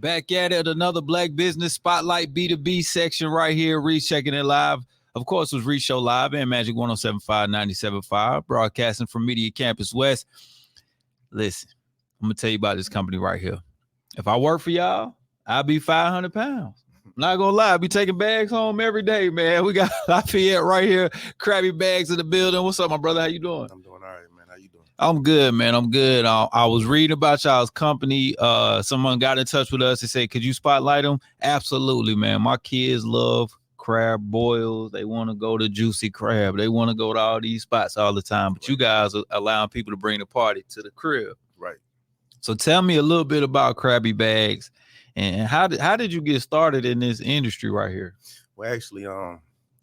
Back at it, another Black Business Spotlight B2B section right here. Reec checking it live. Of course, it was Reec Show Live and Magic 107.5, 97.5, broadcasting from Media Campus West. Listen, I'm going to tell you about this company right here. If I work for y'all, I'll be 500 pounds. I'm not going to lie. I'll be taking bags home every day, man. We got Lafayette right here. Crabby Bags in the building. What's up, my brother? How you doing? I'm doing all right, man. How you doing? I'm good, man. I'm good. I was reading about y'all's company. Someone got in touch with us and said, could you spotlight them? Absolutely, man. My kids love crab boils. They want to go to Juicy Crab. They want to go to all these spots all the time. But right. You guys are allowing people to bring the party to the crib. Right. So tell me a little bit about Crabby Bags and how did you get started in this industry right here? Well, actually,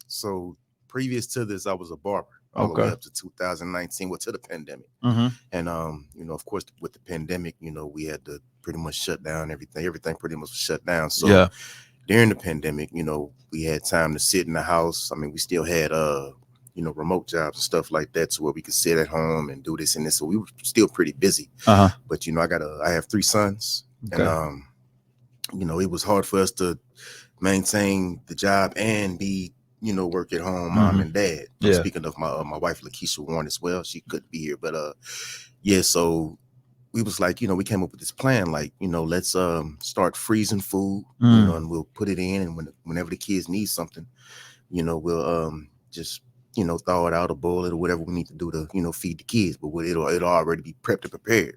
so previous to this, I was a barber. All the way up to 2019, well, to the pandemic. And, of course, with the pandemic, we had to pretty much shut down everything. Everything pretty much was shut down. So during the pandemic, we had time to sit in the house. I mean, we still had, remote jobs and stuff like that to where we could sit at home and do this and this. So we were still pretty busy. But, I have 3 sons. Okay. And, it was hard for us to maintain the job and be work at home, mom and dad. Speaking of my wife, Keish Warren as well. She couldn't be here, but so we was like, we came up with this plan, like, let's start freezing food, and we'll put it in, and whenever the kids need something, we'll just thaw it out or boil it or whatever we need to do to feed the kids, but it'll already be prepped and prepared.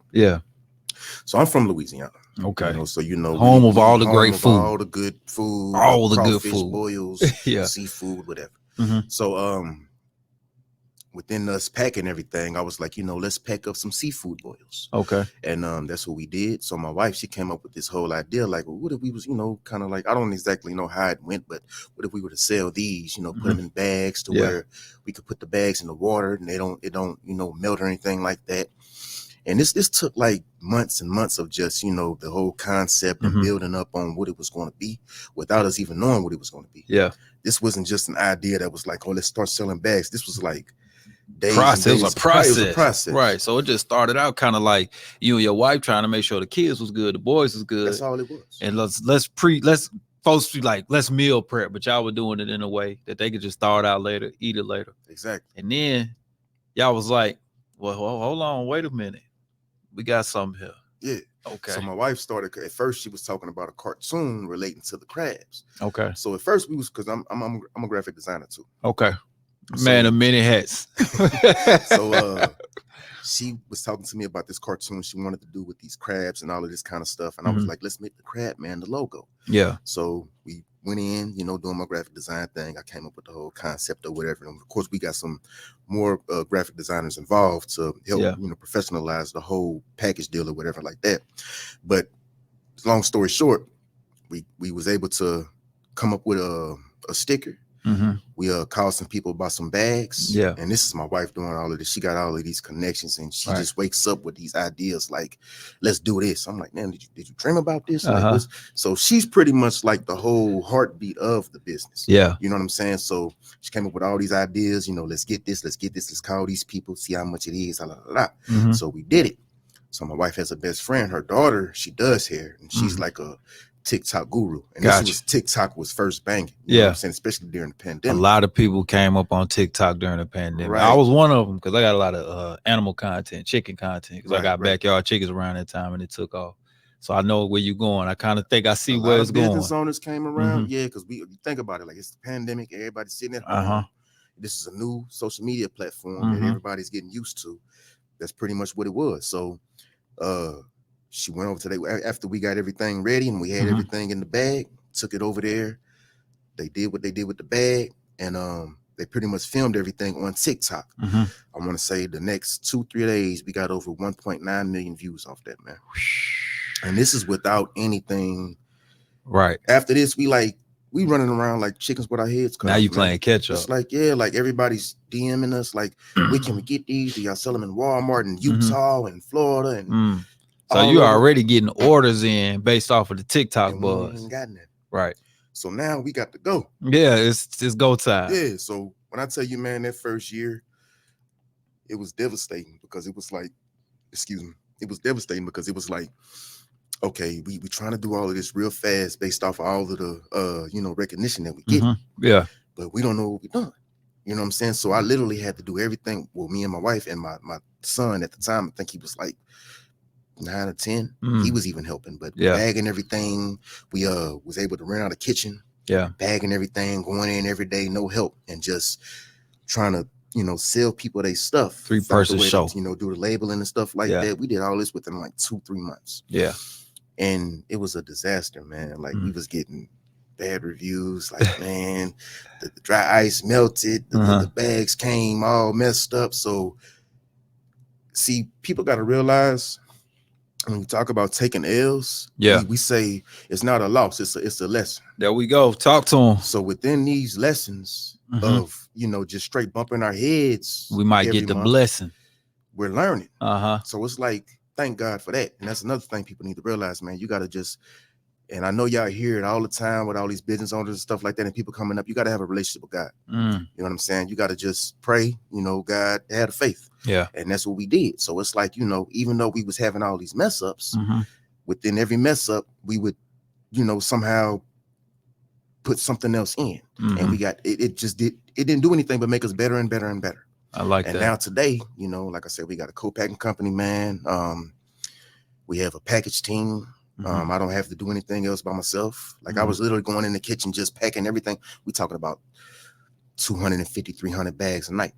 So I'm from Louisiana. Okay. So home of all the great food, all the good food, all the good food, boils, seafood, whatever. So within us packing everything, I was like, let's pack up some seafood boils. Okay. And that's what we did. So my wife, she came up with this whole idea, like, well, what if we was, kind of like, I don't exactly know how it went, but what if we were to sell these, put them in bags to where we could put the bags in the water and it don't melt or anything like that. And this took like months and months of just, the whole concept and building up on what it was going to be without us even knowing what it was going to be. Yeah. This wasn't just an idea that was like, oh, let's start selling bags. This was like days and days. It was a process. Right. So it just started out kind of like you and your wife trying to make sure the kids was good, the boys was good. That's all it was. And let's folks be like, let's meal prep, but y'all were doing it in a way that they could just start out later, eat it later. Exactly. And then y'all was like, well, hold on, wait a minute. We got something here. Yeah. Okay. So my wife started, at first she was talking about a cartoon relating to the crabs. Okay. So at first we was, because I'm a graphic designer too. Okay. Man of many hats. So she was talking to me about this cartoon she wanted to do with these crabs and all of this kind of stuff. And I was like, let's make the Crab Man the logo. Yeah. So we went in, doing my graphic design thing. I came up with the whole concept or whatever. And of course, we got some more graphic designers involved to help, professionalize the whole package deal or whatever like that. But long story short, we was able to come up with a sticker. We called some people about some bags. Yeah. And this is my wife doing all of this. She got all of these connections and she just wakes up with these ideas like, let's do this. I'm like, man, did you dream about this? Like this? So she's pretty much like the whole heartbeat of the business. Yeah. You know what I'm saying? So she came up with all these ideas, let's get this, let's call these people, see how much it is. So we did it. So my wife has a best friend, her daughter, she does hair and she's like a TikTok guru. And this was TikTok was first banging. You know what I'm saying? Especially during the pandemic. A lot of people came up on TikTok during the pandemic. Right. I was one of them because I got a lot of animal content, chicken content, because I got backyard chickens around that time and it took off. So I know where you're going. I kind of think I see where it's going. Business owners came around. Yeah, because you think about it, like it's the pandemic, everybody's sitting at home. This is a new social media platform that everybody's getting used to. That's pretty much what it was. So she went over to after we got everything ready and we had everything in the bag, took it over there. They did what they did with the bag, and they pretty much filmed everything on TikTok. I want to say the next 2-3 days, we got over 1.9 million views off that, man. And this is without anything. Right. After this, we running around like chickens with our heads cut. Now you playing catch up. It's like, like everybody's DMing us like, where can we get these? Do y'all sell them in Walmart and Utah and Florida? And so you already getting orders in based off of the TikTok buzz. We ain't gotten that. Right. So now we got to go. Yeah, it's go time. Yeah. So when I tell you, man, that first year, it was devastating because it was like, it was devastating because it was like, okay, we trying to do all of this real fast based off of all of the recognition that we get. Yeah. But we don't know what we're doing. You know what I'm saying? So I literally had to do everything. Well, me and my wife and my son at the time, I think he was like 9 or 10. He was even helping, but bagging everything. We was able to rent out a kitchen. Yeah. Bagging everything, going in every day, no help, and just trying to, sell people their stuff. 3-person show. To, do the labeling and stuff like that. We did all this within like 2-3 months. Yeah. And it was a disaster, man. Like we was getting bad reviews. Like, man, the dry ice melted. The bags came all messed up. So, see, people got to realize when we talk about taking L's, we say it's not a loss, it's a lesson. There we go. Talk to them. So within these lessons of just straight bumping our heads, we might get the blessing. We're learning. So it's like, thank God for that. And that's another thing people need to realize, man. You got to just, and I know y'all hear it all the time with all these business owners and stuff like that, and people coming up. You got to have a relationship with God. You know what I'm saying? You got to just pray. God had a faith. Yeah. And that's what we did. So it's like, even though we was having all these mess ups, within every mess up, we would, somehow put something else in. And we got it didn't do anything but make us better and better and better. I like that. And now today, like I said, we got a co-packing company, man. We have a package team. I don't have to do anything else by myself. Like I was literally going in the kitchen, just packing everything. We talking about 250, 300 bags a night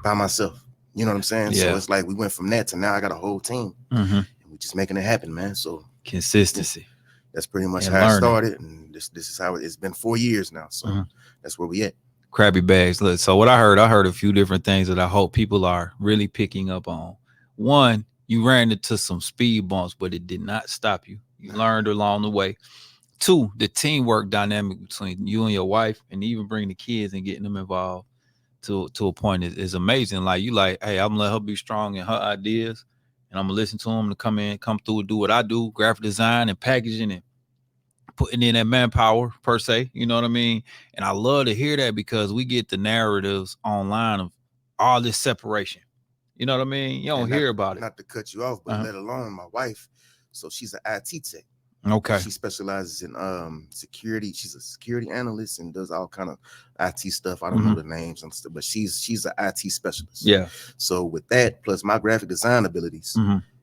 by myself. You know what I'm saying? Yeah. So it's like we went from that to now I got a whole team. And we're just making it happen, man. So consistency. That's pretty much how I started. And this is how it's been 4 years now. So that's where we at. Crabby Bags. Look, so what I heard a few different things that I hope people are really picking up on. One, you ran into some speed bumps, but it did not stop you. You learned along the way. 2, the teamwork dynamic between you and your wife, and even bringing the kids and getting them involved to a point is amazing. Like you like, hey, I'm gonna let her be strong in her ideas, and I'm gonna listen to them to come through and do what I do, graphic design and packaging and putting in that manpower per se. You know what I mean? And I love to hear that because we get the narratives online of all this separation. You know what I mean? You don't hear about it. Not to cut you off, but let alone my wife. So she's an IT tech. Okay. She specializes in security. She's a security analyst and does all kind of IT stuff. I don't know the names and stuff, but she's an IT specialist. Yeah. So with that, plus my graphic design abilities,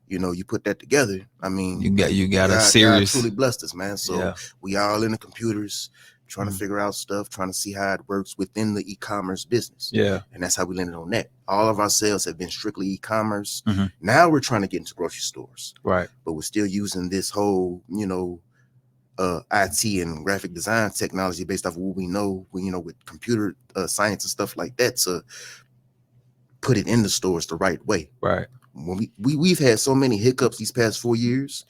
you put that together. I mean, you got a serious. God truly blessed us, man. So we all in the computers, trying to figure out stuff, trying to see how it works within the e-commerce business. Yeah. And that's how we landed on that. All of our sales have been strictly e-commerce. Now we're trying to get into grocery stores. Right. But we're still using this whole, IT and graphic design technology based off of what we know, with computer science and stuff like that to put it in the stores the right way. Right. When we've had so many hiccups these past 4 years,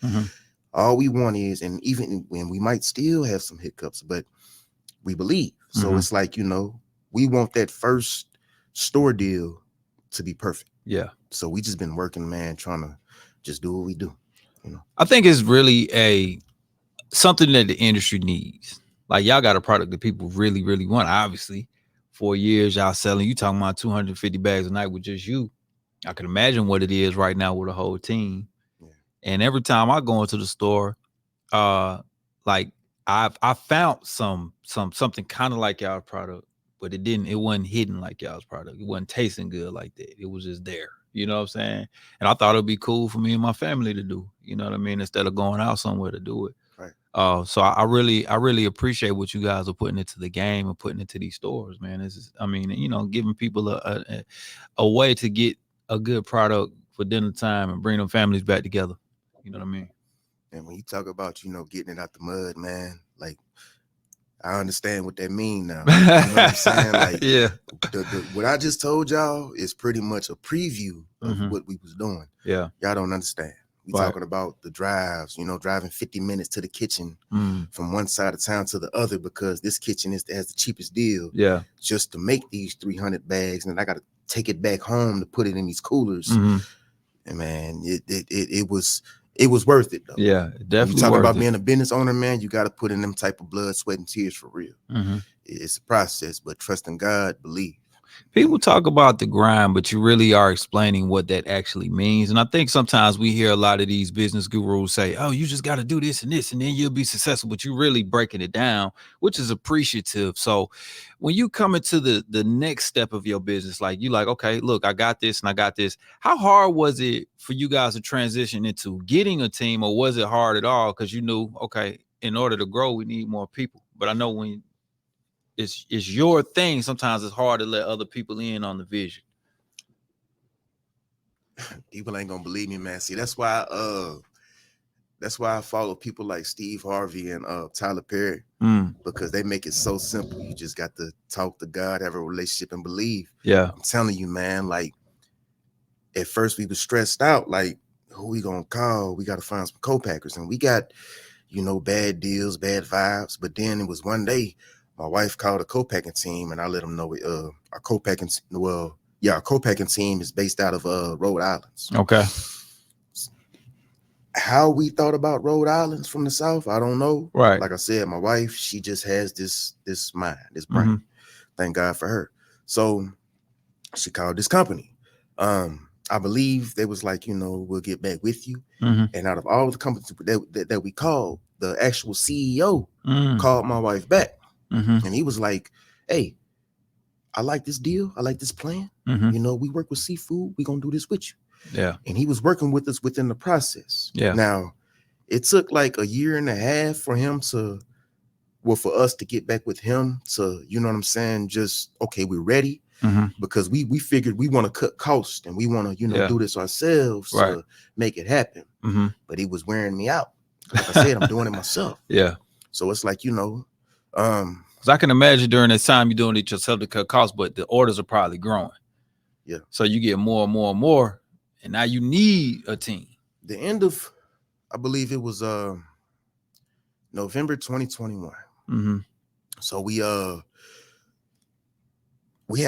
all we want is, and even when we might still have some hiccups, but we believe. So it's like, we want that first store deal to be perfect. Yeah. So we just been working, man, trying to just do what we do. I think it's really something that the industry needs. Like y'all got a product that people really, really want. Obviously, 4 years y'all selling. You talking about 250 bags a night with just you. I can imagine what it is right now with a whole team. Yeah. And every time I go into the store, like I found something kind of like y'all's product, but it wasn't hidden like y'all's product. It wasn't tasting good like that. It was just there. You know what I'm saying? And I thought it'd be cool for me and my family to do. You know what I mean? Instead of going out somewhere to do it. Right. So I really appreciate what you guys are putting into the game and putting into these stores, man. This is, giving people a way to get a good product for dinner time and bring them families back together. You know what I mean? And when you talk about, getting it out the mud, man, like I understand what that means now. You know what I'm saying? Like, yeah. What I just told y'all is pretty much a preview of what we was doing. Yeah. Y'all don't understand. We talking about the drives, driving 50 minutes to the kitchen from one side of town to the other because this kitchen has the cheapest deal. Yeah. Just to make these 300 bags, and then I got to take it back home to put it in these coolers. And man, it was worth it though. Yeah, definitely. When you talk about being a business owner, man, you got to put in them type of blood, sweat, and tears for real. It's a process, but trust in God, believe. People talk about the grind, but you really are explaining what that actually means. And I think sometimes we hear a lot of these business gurus say, oh, you just got to do this, and then you'll be successful. But you're really breaking it down, which is appreciative. So when you come into the next step of your business, like you like, okay, look, I got this and I got this. How hard was it for you guys to transition into getting a team, or was it hard at all? Because you knew, okay, in order to grow, we need more people. But I know when it's your thing, sometimes it's hard to let other people in on the vision. People ain't gonna believe me, man. See, that's why I follow people like Steve Harvey and Tyler Perry, because they make it so simple. You just got to talk to God, have a relationship, and believe. Yeah, I'm telling you, man. Like, at first we were stressed out, like, who we gonna call? We got to find some co-packers, and we got, bad deals, bad vibes. But then it was one day, my wife called a co-packing team, and I let them know our co-packing. Our co-packing team is based out of Rhode Island. So okay. how we thought about Rhode Island from the South, I don't know. Right. Like I said, my wife, she just has this mind, this brain. Thank God for her. So she called this company. I believe they was like, we'll get back with you. And out of all the companies that we called, the actual CEO called my wife back. And he was like, hey, I like this deal. I like this plan. We work with seafood. We're going to do this with you. Yeah. And he was working with us within the process. Yeah. Now, it took like a year and a half for us to get back with him to, you know what I'm saying? Just, okay, we're ready. Because we figured we want to cut costs and we want to, do this ourselves to make it happen. But he was wearing me out. Like I said, I'm doing it myself. Yeah. So it's like, because I can imagine during this time you're doing it yourself to cut costs, but the orders are probably growing. Yeah. So you get more and more and more, and now you need a team. The end of, I believe it was November 2021. So we had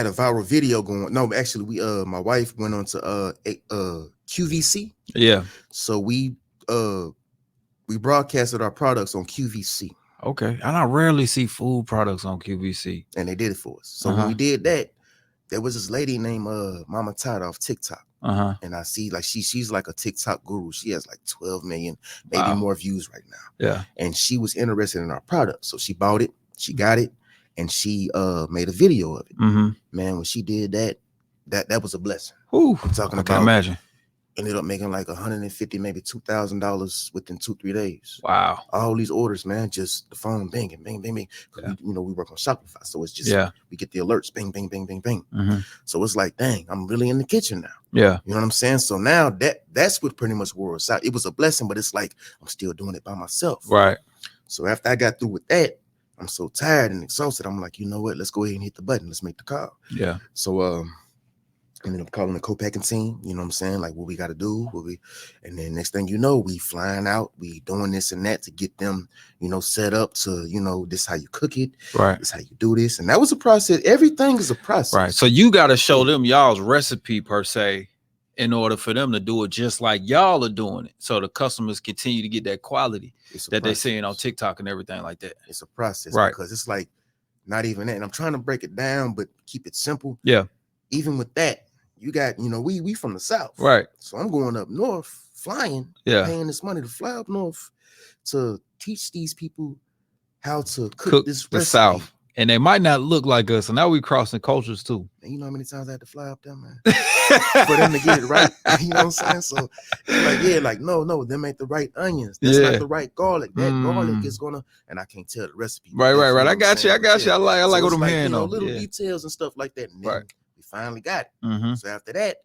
a viral video going. No, actually, my wife went on to QVC. Yeah. So we broadcasted our products on QVC. Okay. And I rarely see food products on QVC. And they did it for us. So when we did that, there was this lady named Mama Tata off TikTok. And I see like she's like a TikTok guru. She has like 12 million, maybe more views right now. Yeah. And she was interested in our product. So she bought it, she got it, and she made a video of it. Man, when she did that was a blessing. Ooh, I'm talking about. I can imagine. Ended up making like $150, maybe $2,000 within 2-3 days. Wow. All these orders, man, just the phone banging, bang, bang, bang. Because we work on Shopify. So it's just, we get the alerts, bang, bang, bang, bang, bang. So it's like, dang, I'm really in the kitchen now. Yeah. You know what I'm saying? So now that's what pretty much wore us out. It was a blessing, but it's like, I'm still doing it by myself. Right. So after I got through with that, I'm so tired and exhausted. I'm like, you know what? Let's go ahead and hit the button. Let's make the call. Yeah. So, ended up calling the co-packing team, you know what I'm saying? Like what we got to do, and then next thing you know, we flying out, we doing this and that to get them, set up to, this how you cook it. Right. This how you do this. And that was a process. Everything is a process. Right. So you got to show them y'all's recipe per se in order for them to do it just like y'all are doing it. So the customers continue to get that quality that they're seeing on TikTok and everything like that. It's a process. Right. Because it's like not even that. And I'm trying to break it down, but keep it simple. Yeah. Even with that, you got, we from the South. Right. So I'm going up north, flying, paying this money to fly up north to teach these people how to cook this the recipe. South. And they might not look like us. And now we crossing cultures too. And you know how many times I had to fly up there, man? For them to get it right. You know what I'm saying? So it's like, no, them ain't the right onions. That's not the right garlic. That garlic is gonna, and I can't tell the recipe. Right. I got you. I like what I'm hearing. Little details and stuff like that. And then we finally got it. So after that,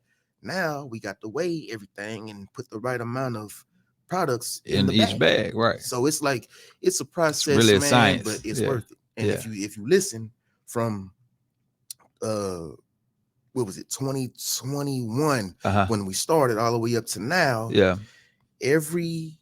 now we got to weigh everything and put the right amount of products in each bag. Right. So it's like, it's a process, it's really man, a science. but it's worth it. And if you listen from what was it, 2021 when we started all the way up to now, every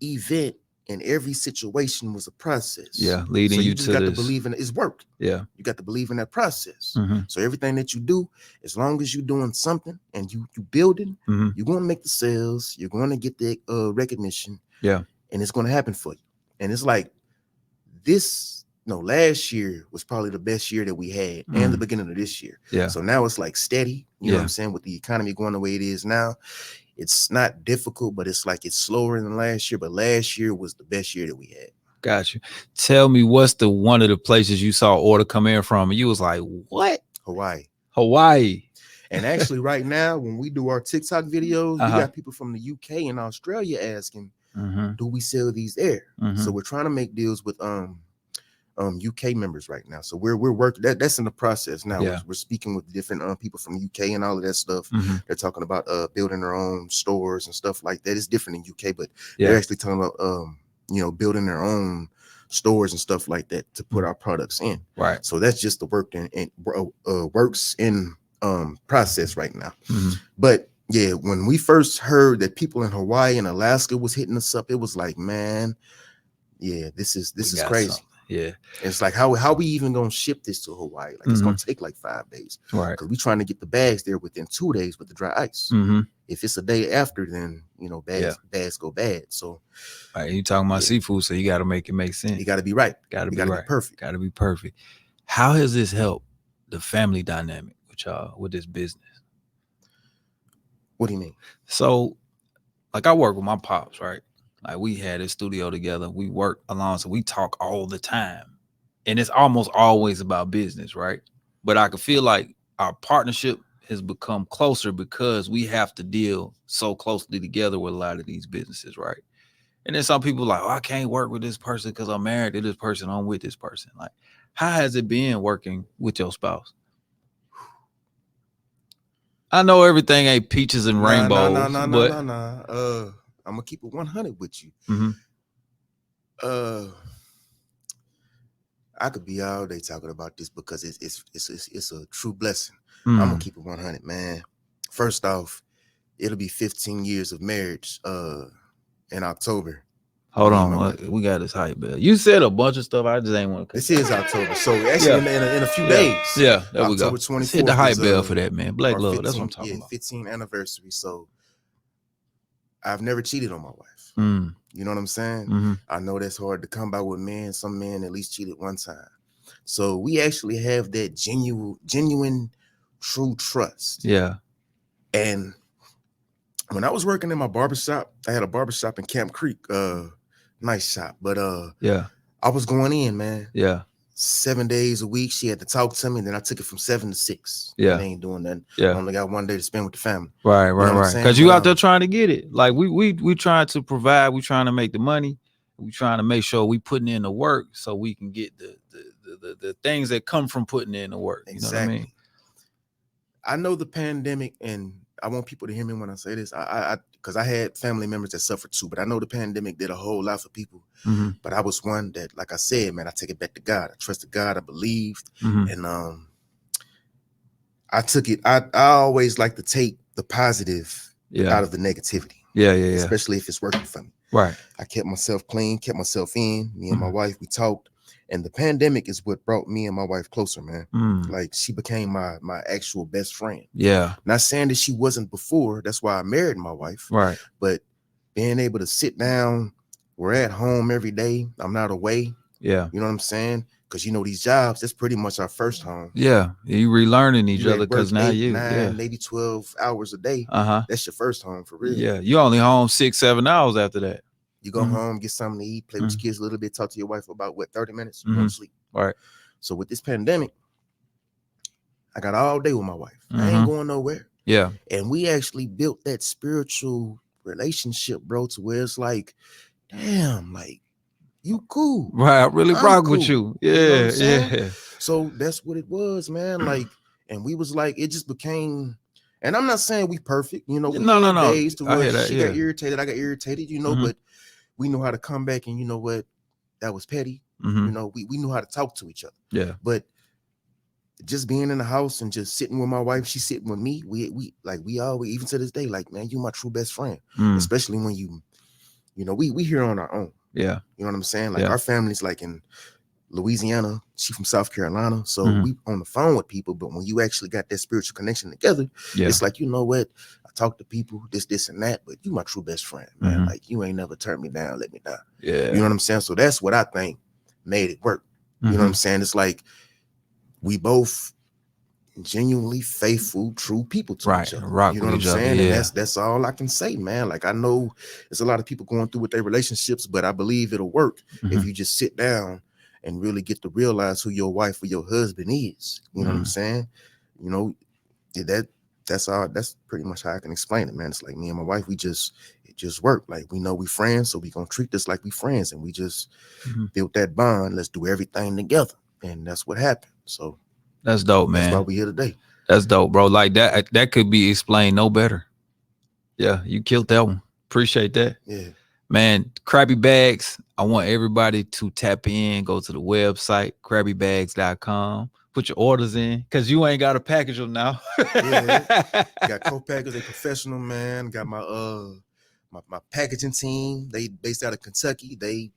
event and every situation was a process. Leading so you just to got this. to believe in it. It's work. You got to believe in that process. So everything that you do, as long as you're doing something and you building, you're going to make the sales, you're going to get the recognition, and it's going to happen for you. And it's like this last year was probably the best year that we had, and the beginning of this year. Yeah. So now it's like steady. You know what I'm saying? With the economy going the way it is now, it's not difficult, but it's like it's slower than last year. But last year was the best year that we had. Got you. Tell me, what's one of the places you saw order come in from, and you was like, what? Hawaii. And actually, right now, when we do our TikTok videos, we got people from the UK and Australia asking, do we sell these there? So we're trying to make deals with UK members right now. So we're working that's in the process now. We're speaking with different people from UK and all of that stuff. They're talking about building their own stores and stuff like that. It's different in UK, but they're actually talking about building their own stores and stuff like that to put our products in. Right. So that's just the works in process right now. But yeah, when we first heard that people in Hawaii and Alaska was hitting us up, it was like, man, yeah, this is crazy. Something. Yeah, it's like how we even gonna ship this to Hawaii? Like it's gonna take like 5 days, right? Because we're trying to get the bags there within 2 days with the dry ice. If it's a day after, then bags go bad. So, right, you talking about seafood, so you got to make it make sense. You got to be right. Got to be perfect. Got to be perfect. How has this helped the family dynamic with y'all with this business? What do you mean? So, like I work with my pops, right? Like we had a studio together. We work along, so we talk all the time. And it's almost always about business, right? But I can feel like our partnership has become closer because we have to deal so closely together with a lot of these businesses, right? And then some people are like, oh, I can't work with this person because I'm married to this person. I'm with this person. Like, how has it been working with your spouse? I know everything ain't peaches and rainbows. No. I'm gonna keep it 100 with you. I could be all day talking about this because it's a true blessing. I'm gonna keep it 100, man. First off, it'll be 15 years of marriage in October. Hold on, we got this hype, Bill. You said a bunch of stuff. I just ain't want to. This is October, so actually in a few days. Yeah, there we go. October 24th. Hit the hype bell for that, man. Black love. That's what I'm talking about. 15th anniversary. So I've never cheated on my wife. You know what I'm saying? I know that's hard to come by with men. Some men at least cheated one time. So we actually have that genuine, true trust. Yeah. And when I was working in my barbershop, I had a barbershop in Camp Creek. Nice shop. But I was going in, man. Yeah. 7 days a week. She had to talk to me. Then I took it from 7 to 6. Yeah. I ain't doing nothing. Yeah. I only got 1 day to spend with the family. Right. Because you out there trying to get it. Like we trying to provide, we trying to make the money. We trying to make sure we putting in the work so we can get the things that come from putting in the work. You know what I mean? I know the pandemic, and I want people to hear me when I say this. Because I had family members that suffered too, but I know the pandemic did a whole lot for people. But I was one that, like I said, man, I take it back to God. I trusted God. I believed, and I took it. I always like to take the positive out of the negativity. Yeah. Especially if it's working for me. Right. I kept myself clean, kept myself in. Me and my wife, we talked. And the pandemic is what brought me and my wife closer, man. Like she became my actual best friend. Yeah. Not saying that she wasn't before. That's why I married my wife. Right. But being able to sit down, we're at home every day. I'm not away. Yeah. You know what I'm saying? Because these jobs, that's pretty much our first home. Yeah. You relearning each other because now 9, maybe 12 hours a day. That's your first home for real. Yeah. You only home 6-7 hours after that. You go home, get something to eat, play with your kids a little bit, talk to your wife about 30 minutes, you go to sleep. Right. So with this pandemic, I got all day with my wife. I ain't going nowhere. Yeah. And we actually built that spiritual relationship, bro, to where it's like, damn, like, you cool. Right. I really rock with you. Yeah. Yeah. So that's what it was, man. Like, and we was like, it just became, and I'm not saying we perfect, we no. days to where she got irritated, I got irritated, but we know how to come back, and you know what, that was petty. We knew how to talk to each other. Yeah. But just being in the house and just sitting with my wife, she's sitting with me. We always, even to this day, like, man, you my true best friend. Especially when we here on our own. Yeah. You know what I'm saying? Like our family's like in Louisiana. She from South Carolina. So we on the phone with people, but when you actually got that spiritual connection together, it's like, you know what? Talk to people, this and that, but you my true best friend, man. Like you ain't never turned me down, let me down. Yeah. You know what I'm saying? So that's what I think made it work. You know what I'm saying? It's like we both genuinely faithful, true people to each other. Rock you know with what I'm each other, saying? yeah. And that's all I can say, man. Like, I know there's a lot of people going through with their relationships, but I believe it'll work if you just sit down and really get to realize who your wife or your husband is. You know what I'm saying? You know, that's pretty much how I can explain it, man. It's like me and my wife, it just work. Like, we know we friends, so we gonna treat this like we friends, and we just built that bond. Let's do everything together, and that's what happened. So that's dope, man. That's why we here today. That's dope, bro. Like that could be explained no better. Yeah, you killed that one. Appreciate that. Yeah. Man, Crabby Bags, I want everybody to tap in, go to the website, crabbybags.com. Put your orders in, because you ain't got to package them now. Got co-packers, they professional, man. Got my my packaging team. They based out of Kentucky. They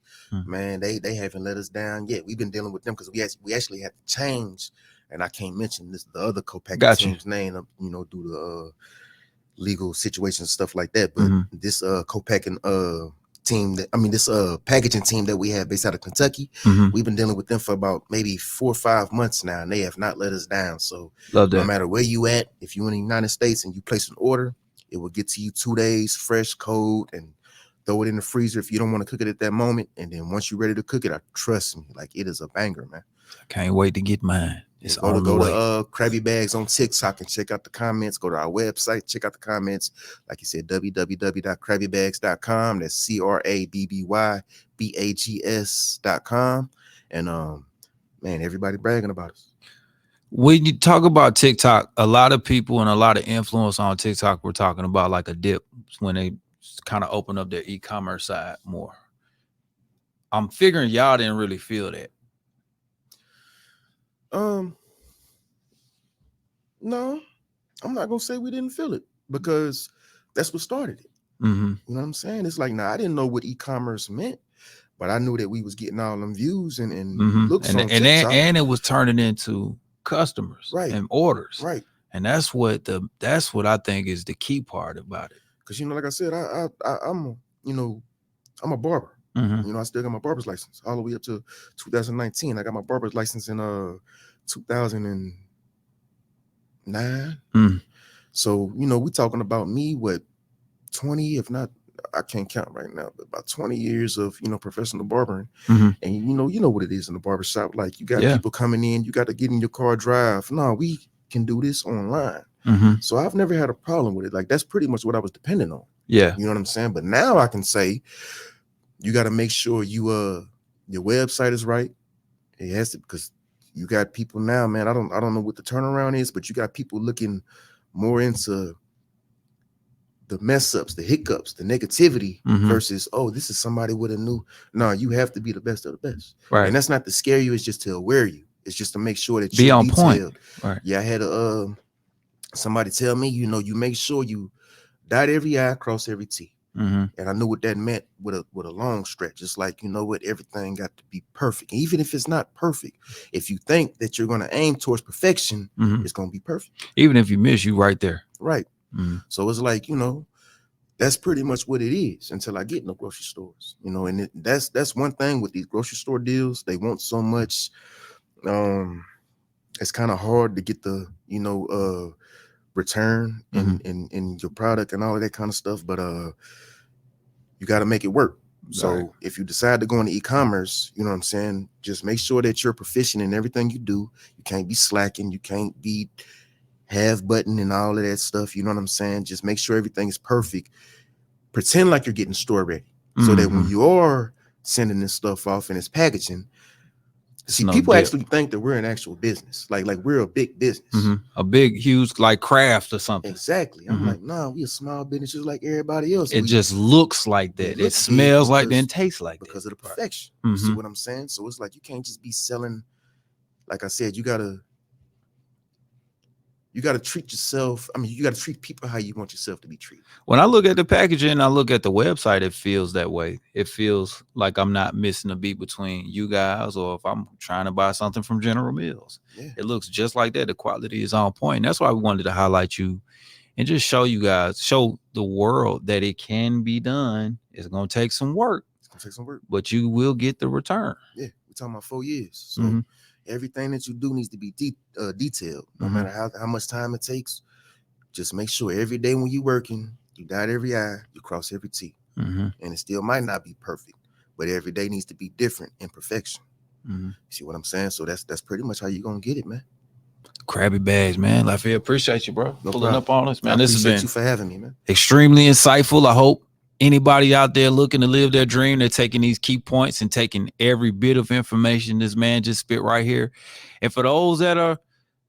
man, they haven't let us down yet. We've been dealing with them because we actually had to change, and I can't mention the other co-packer team's name, you know, due to legal situations and stuff like that. But this co-packing team this packaging team that we have based out of Kentucky, we've been dealing with them for about maybe 4 or 5 months now, and they have not let us down. So no matter where you at, if you're in the United States and you place an order, it will get to you 2 days fresh, cold, and throw it in the freezer if you don't want to cook it at that moment. And then once you're ready to cook it, trust me, like, it is a banger, man. I can't wait to get mine. It's go to Crabby Bags on TikTok and check out the comments. Go to our website, check out the comments. Like you said, www.crabbybags.com. That's CRABBYBAGS.com. And man, everybody bragging about us. When you talk about TikTok, a lot of people and a lot of influence on TikTok were talking about like a dip when they kind of open up their e-commerce side more. I'm figuring y'all didn't really feel that. No, I'm not gonna say we didn't feel it, because that's what started it. You know what I'm saying? It's like, I didn't know what e-commerce meant, but I knew that we was getting all them views and looks on TikTok. And it was turning into customers and orders. Right. And that's what I think is the key part about it. Because, like I said, I'm a barber. I still got my barber's license all the way up to 2019. I got my barber's license in 2009. So, we talking about me, what, 20, if not, I can't count right now, but about 20 years of, professional barbering. And you know what it is in the barbershop. Like, you got people coming in, you got to get in your car, drive. No, we can do this online. So I've never had a problem with it. Like, that's pretty much what I was dependent on. Yeah. You know what I'm saying? But now I can say, you got to make sure your website is right. It has to, because you got people now, man. I don't know what the turnaround is, but you got people looking more into the mess ups, the hiccups, the negativity versus, oh, this is somebody with a new. No, you have to be the best of the best. Right. And that's not to scare you, it's just to aware you. It's just to make sure that you're on detailed. Point. Right. Yeah, I had somebody tell me, you make sure you dot every I, cross every T. And I knew what that meant with a long stretch. It's like, everything got to be perfect. And even if it's not perfect, if you think that you're going to aim towards perfection, it's going to be perfect. Even if you miss, you right there. Right. So it's like, that's pretty much what it is until I get in the grocery stores, and that's one thing with these grocery store deals. They want so much. It's kind of hard to get the, return in your product and all of that kind of stuff. But you got to make it work. So if you decide to go into e-commerce, you know what I'm saying, just make sure that you're proficient in everything you do. You can't be slacking. You can't be half button and all of that stuff. You know what I'm saying? Just make sure everything is perfect. Pretend like you're getting store ready, so that when you are sending this stuff off and it's packaging, people actually think that we're an actual business, like we're a big business, a big, huge, like craft or something. Exactly. I'm like, no, we a small business just like everybody else. It just looks like that. It smells like that and tastes like that because of the perfection. You see what I'm saying? So it's like, you can't just be selling. Like I said, you gotta treat yourself. I mean, you gotta treat people how you want yourself to be treated. When I look at the packaging and I look at the website, it feels that way. It feels like I'm not missing a beat between you guys, or if I'm trying to buy something from General Mills. Yeah. It looks just like that. The quality is on point. That's why we wanted to highlight you and just show you guys, show the world that it can be done. It's gonna take some work. It's gonna take some work, but you will get the return. Yeah. talking about 4 years. So everything that you do needs to be detailed. No matter how much time it takes, just make sure every day when you're working, you dot every I, you cross every T. And it still might not be perfect, but every day needs to be different in perfection. You see what I'm saying? So that's pretty much how you're gonna get it, man. Crabby Bags, man. Lafayette, appreciate you, bro. No Pulling problem. up on us, man. I This has appreciate been you for having me, man. Extremely insightful. I hope anybody out there looking to live their dream, they're taking these key points and taking every bit of information this man just spit right here. And for those that are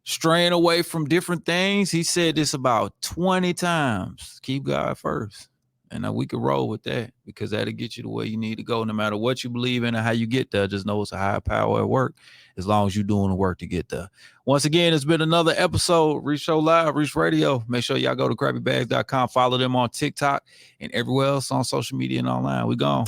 straying away from different things, he said this about 20 times. Keep God first. And we could roll with that because that'll get you the way you need to go. No matter what you believe in or how you get there, just know it's a higher power at work as long as you're doing the work to get there. Once again, it's been another episode, Reec Show Live, Reec Radio. Make sure y'all go to crabbybags.com, follow them on TikTok and everywhere else on social media and online. We gone.